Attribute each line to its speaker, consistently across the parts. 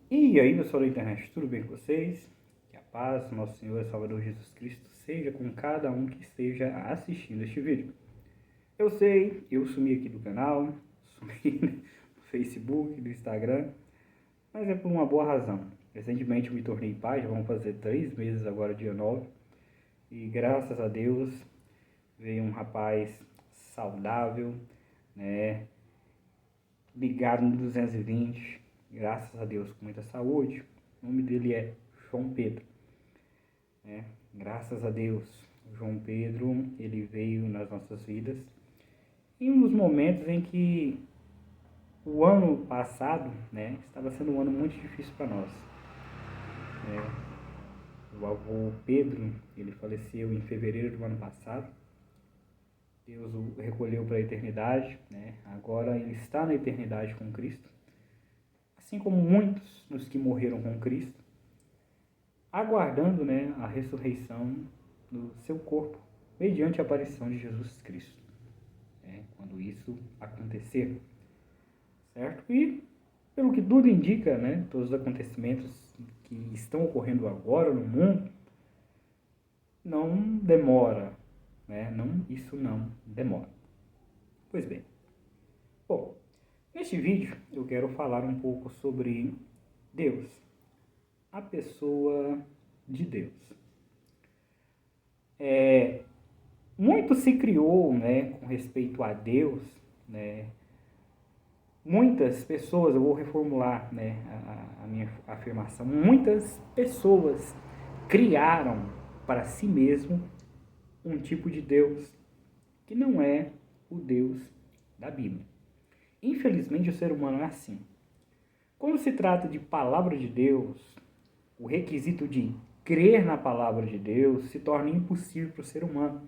Speaker 1: E aí, pessoal da internet, tudo bem com vocês? Que a paz do nosso Senhor e Salvador Jesus Cristo seja com cada um que esteja assistindo este vídeo. Eu sei, eu sumi aqui do canal, sumi do Facebook, do Instagram, mas é por uma boa razão. Recentemente eu me tornei pai, já vão fazer 3 meses agora, dia 9, e graças a Deus veio um rapaz saudável, né, ligado no 220, graças a Deus, com muita saúde. O nome dele é João Pedro, né? Graças a Deus, o João Pedro, ele veio nas nossas vidas em um dos momentos em que o ano passado, né, estava sendo um ano muito difícil para nós, né? O avô Pedro, ele faleceu em fevereiro do ano passado. Deus o recolheu para a eternidade, né? Agora ele está na eternidade com Cristo, assim como muitos dos que morreram com Cristo, aguardando, né, a ressurreição do seu corpo, mediante a aparição de Jesus Cristo, né, quando isso acontecer, certo? E, pelo que tudo indica, né, todos os acontecimentos que estão ocorrendo agora no mundo, não demora, né? Isso não demora. Pois bem, bom, neste vídeo eu quero falar um pouco sobre Deus, a pessoa de Deus. Muito se criou, né, com respeito a Deus, né? Muitas pessoas, eu vou reformular, né, a minha afirmação, muitas pessoas criaram para si mesmo um tipo de Deus que não é o Deus da Bíblia. Infelizmente o ser humano é assim. Quando se trata de palavra de Deus, o requisito de crer na palavra de Deus se torna impossível para o ser humano.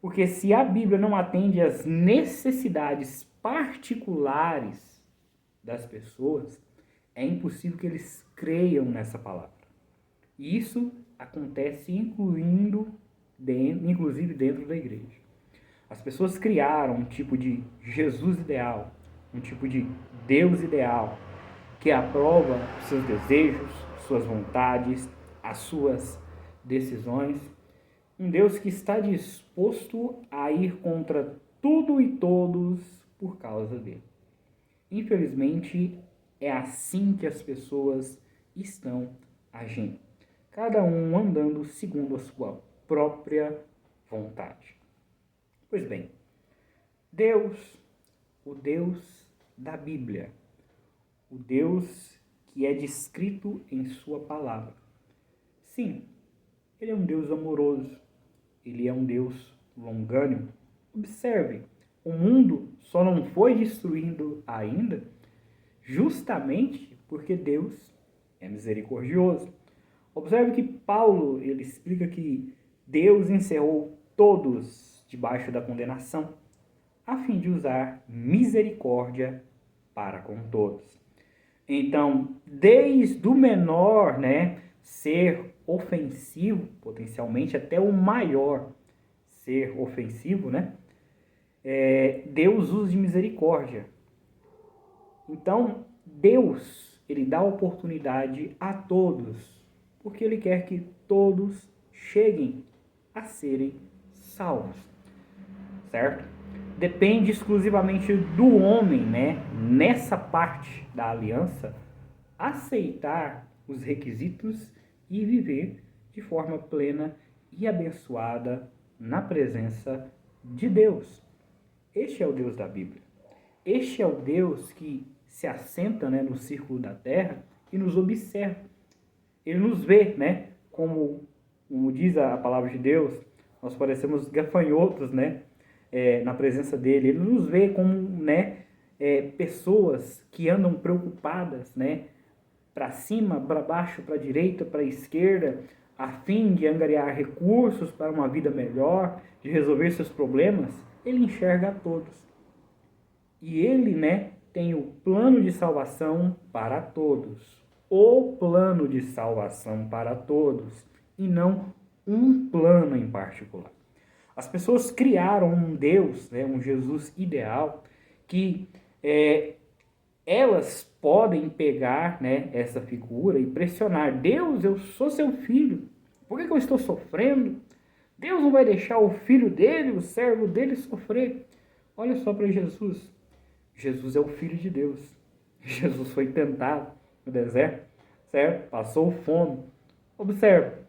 Speaker 1: Porque se a Bíblia não atende às necessidades particulares das pessoas, é impossível que eles creiam nessa palavra. E isso acontece inclusive dentro da igreja. As pessoas criaram um tipo de Jesus ideal, um tipo de Deus ideal, que aprova os seus desejos, suas vontades, as suas decisões. Um Deus que está disposto a ir contra tudo e todos por causa dele. Infelizmente, é assim que as pessoas estão agindo. Cada um andando segundo a sua própria vontade. Pois bem, Deus, o Deus da Bíblia, o Deus que é descrito em sua palavra. Sim, ele é um Deus amoroso, ele é um Deus longânimo. Observe, o mundo só não foi destruído ainda justamente porque Deus é misericordioso. Observe que Paulo, ele explica que Deus encerrou todos debaixo da condenação, a fim de usar misericórdia para com todos. Então, desde o menor, né, ser ofensivo, potencialmente até o maior ser ofensivo, né, Deus usa de misericórdia. Então, Deus, ele dá oportunidade a todos, porque ele quer que todos cheguem a serem salvos, certo? Depende exclusivamente do homem, né, nessa parte da aliança, aceitar os requisitos e viver de forma plena e abençoada na presença de Deus. Este é o Deus da Bíblia. Este é o Deus que se assenta, né, no círculo da terra e nos observa. Ele nos vê, né, como diz a palavra de Deus, nós parecemos gafanhotos, né, na presença dele. Ele nos vê como, né, pessoas que andam preocupadas, né, para cima, para baixo, para a direita, para a esquerda, a fim de angariar recursos para uma vida melhor, de resolver seus problemas. Ele enxerga a todos. E ele, né, tem o plano de salvação para todos. O plano de salvação para todos. E não um plano em particular. As pessoas criaram um Deus, né, um Jesus ideal, que elas podem pegar, né, essa figura e pressionar: Deus, eu sou seu filho, por que eu estou sofrendo? Deus não vai deixar o filho dele, o servo dele, sofrer. Olha só para Jesus. Jesus é o Filho de Deus. Jesus foi tentado no deserto, certo? Passou fome. Observe,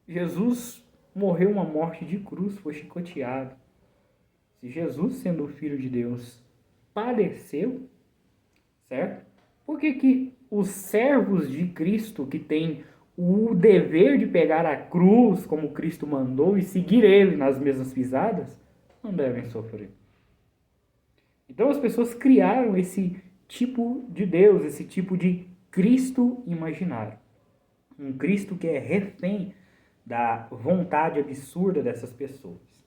Speaker 1: Jesus morreu uma morte de cruz, foi chicoteado. Se Jesus, sendo o Filho de Deus, padeceu, certo? Por que os servos de Cristo, que têm o dever de pegar a cruz como Cristo mandou e seguir ele nas mesmas pisadas, não devem sofrer? Então as pessoas criaram esse tipo de Deus, esse tipo de Cristo imaginário. Um Cristo que é refém da vontade absurda dessas pessoas.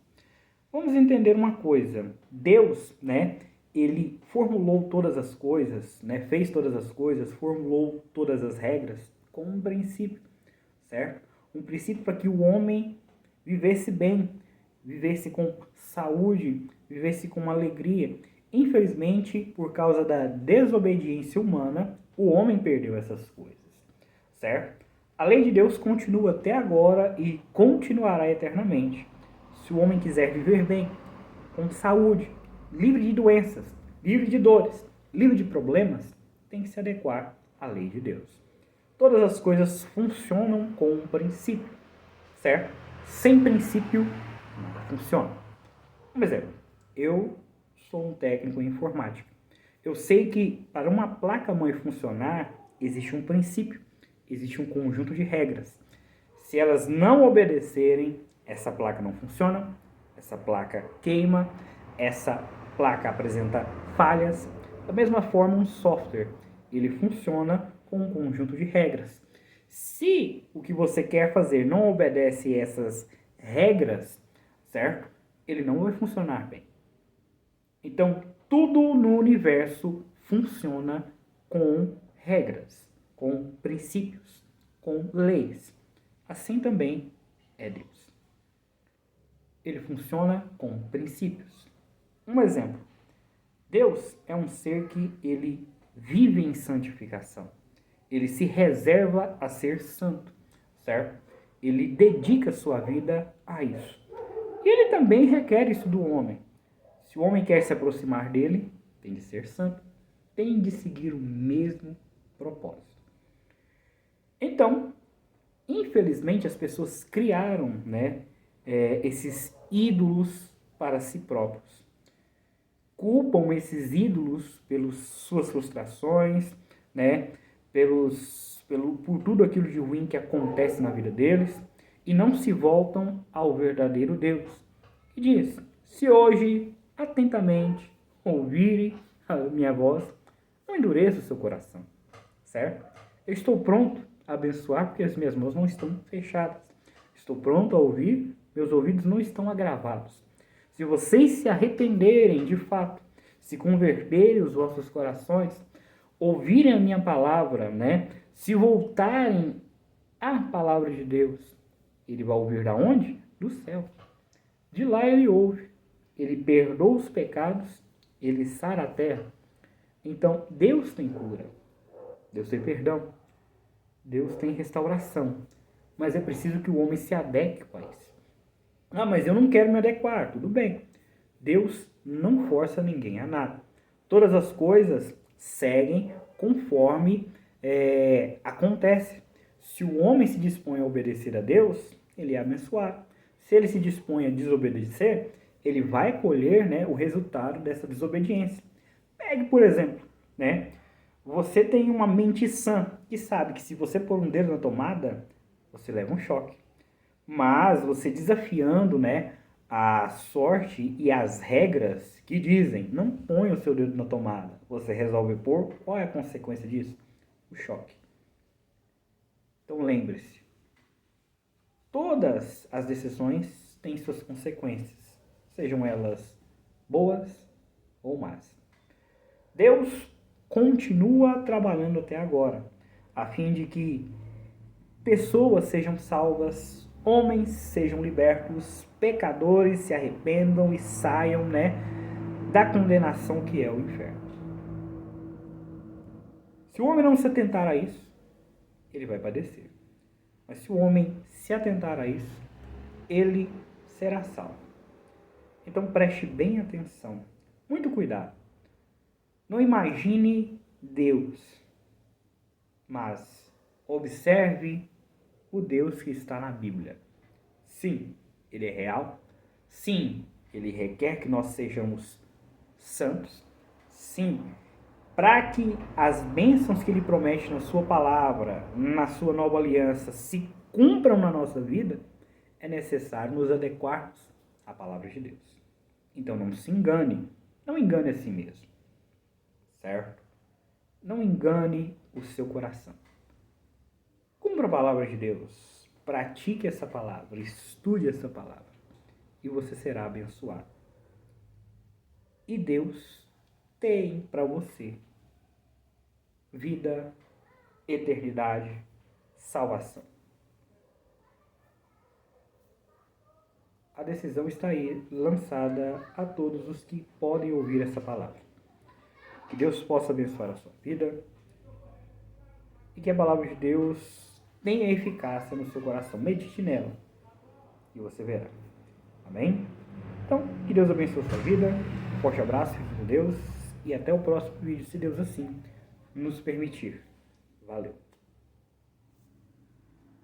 Speaker 1: Vamos entender uma coisa. Deus, né, ele formulou todas as coisas, né, fez todas as coisas, formulou todas as regras com um princípio, certo? Um princípio para que o homem vivesse bem, vivesse com saúde, vivesse com alegria. Infelizmente, por causa da desobediência humana, o homem perdeu essas coisas, certo? A lei de Deus continua até agora e continuará eternamente. Se o homem quiser viver bem, com saúde, livre de doenças, livre de dores, livre de problemas, tem que se adequar à lei de Deus. Todas as coisas funcionam com um princípio, certo? Sem princípio, nada funciona. Um exemplo, eu sou um técnico em informática. Eu sei que para uma placa-mãe funcionar, existe um princípio, existe um conjunto de regras. Se elas não obedecerem, essa placa não funciona, essa placa queima, essa placa apresenta falhas. Da mesma forma, um software, ele funciona com um conjunto de regras. Se o que você quer fazer não obedece essas regras, certo? Ele não vai funcionar bem. Então, tudo no universo funciona com regras, com princípios, com leis. Assim também é Deus. Ele funciona com princípios. Um exemplo. Deus é um ser que ele vive em santificação. Ele se reserva a ser santo, certo? Ele dedica sua vida a isso. E ele também requer isso do homem. Se o homem quer se aproximar dele, tem de ser santo, tem de seguir o mesmo propósito. Então, infelizmente, as pessoas criaram, né, esses ídolos para si próprios. Culpam esses ídolos pelas suas frustrações, né, por tudo aquilo de ruim que acontece na vida deles, e não se voltam ao verdadeiro Deus. E diz: se hoje, atentamente, ouvirem a minha voz, não endureça o seu coração, certo? Eu estou pronto a abençoar porque as minhas mãos não estão fechadas. Estou pronto a ouvir, meus ouvidos não estão agravados. Se vocês se arrependerem de fato, se converterem os vossos corações, ouvirem a minha palavra, né? Se voltarem à palavra de Deus, ele vai ouvir da onde? Do céu. De lá ele ouve. Ele perdoa os pecados, ele sara a terra. Então, Deus tem cura. Deus tem perdão. Deus tem restauração. Mas é preciso que o homem se adeque a isso. Ah, mas eu não quero me adequar. Tudo bem. Deus não força ninguém a nada. Todas as coisas seguem conforme acontece. Se o homem se dispõe a obedecer a Deus, ele é abençoado. Se ele se dispõe a desobedecer, ele vai colher, né, o resultado dessa desobediência. Pegue, por exemplo, né, você tem uma mente sã que sabe que se você pôr um dedo na tomada, você leva um choque. Mas você desafiando, né, a sorte e as regras que dizem: não ponha o seu dedo na tomada, você resolve pôr, qual é a consequência disso? O choque. Então lembre-se, todas as decisões têm suas consequências, sejam elas boas ou más. Deus continua trabalhando até agora, a fim de que pessoas sejam salvas, homens sejam libertos, pecadores se arrependam e saiam, né, da condenação que é o inferno. Se o homem não se atentar a isso, ele vai padecer. Mas se o homem se atentar a isso, ele será salvo. Então preste bem atenção. Muito cuidado. Não imagine Deus, mas observe o Deus que está na Bíblia. Sim, ele é real. Sim, ele requer que nós sejamos santos. Sim, para que as bênçãos que ele promete na sua palavra, na sua nova aliança, se cumpram na nossa vida, é necessário nos adequarmos à palavra de Deus. Então não se engane, não engane a si mesmo, certo? Não engane o seu coração. Cumpra a palavra de Deus, pratique essa palavra, estude essa palavra e você será abençoado. E Deus tem para você vida, eternidade, salvação. A decisão está aí lançada a todos os que podem ouvir essa palavra. Que Deus possa abençoar a sua vida e que a palavra de Deus tenha eficácia no seu coração. Medite nela e você verá. Amém? Então, que Deus abençoe a sua vida. Um forte abraço, fique com Deus e até o próximo vídeo, se Deus assim nos permitir. Valeu!